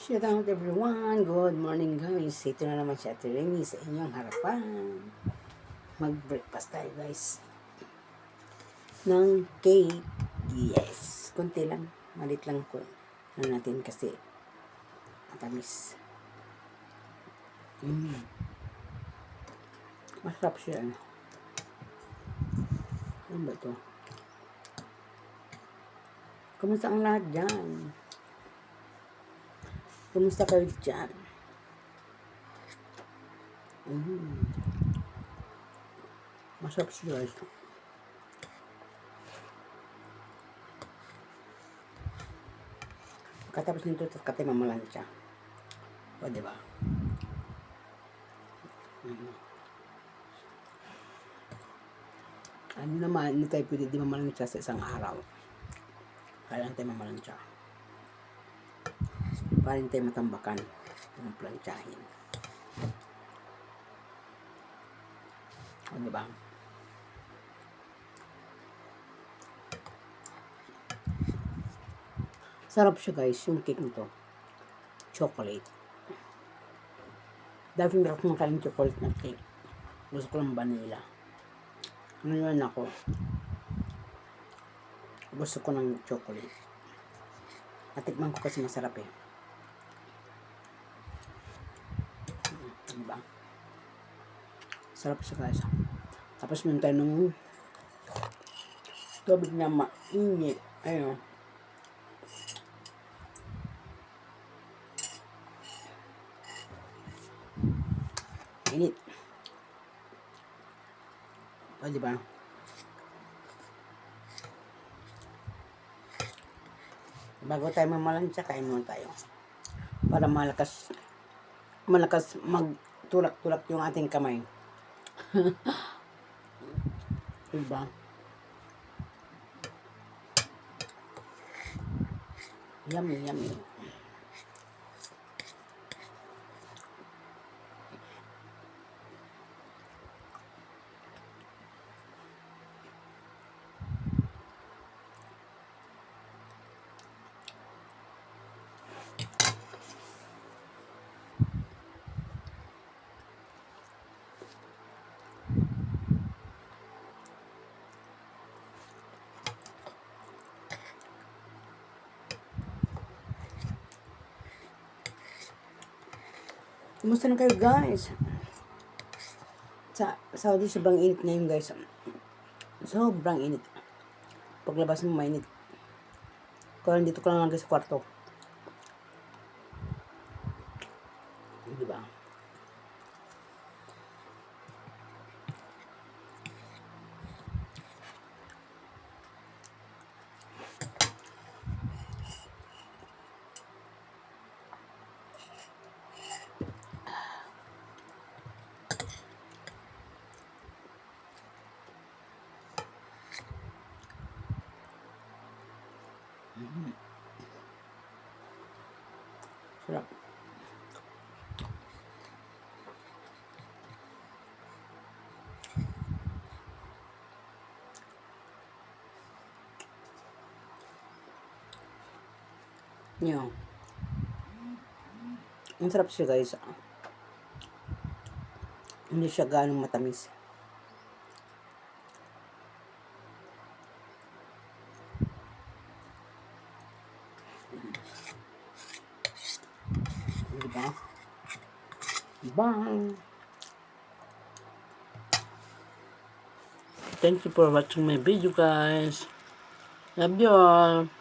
Shout out everyone! Good morning guys! Ito na naman si Ate Remy sa inyong harapan. Mag-breakfast tayo guys. Ng cake. Yes! Kunti lang. Malit lang ko. Ano natin kasi matamis. Masarap siya. Ano ba ito? Kumusta ang lahat dyan? Kumusta kayo dyan? Masarap siya guys. Katapos nito, kape mamalansya. O, diba? Ano naman, hindi tayo pwede di mamalansya sa isang araw. Kaya lang tayo mamalansya. Para hindi tayo matambakan ng plansyahin. O, diba? Sarap siya guys, yung cake nito. Chocolate. Dahil hindi ako kumakain ng chocolate na cake. Gusto ko lang vanilla. Ngayon ako, gusto ko ng chocolate. Natikman ko kasi masarap eh. Diba? Sarap siya guys. Tapos meron tayo ng tubig na mainit. Ayun. Init. O, diba? Bago tayo mamalansya, kain muna tayo. Para malakas magtulak-tulak yung ating kamay. Diba? Yummy, yummy. Kumusta na kayo guys? Sa Saudi sobrang init ngayon guys. Sobrang init. Paglabas mo mainit. Kaya dito ko lang lagi sa kwarto. Diba? Sarap. Yan. Ang sarap siya guys. Hindi siya ganong matamis. Diba? Bye! Thank you for watching my video guys. Love you all.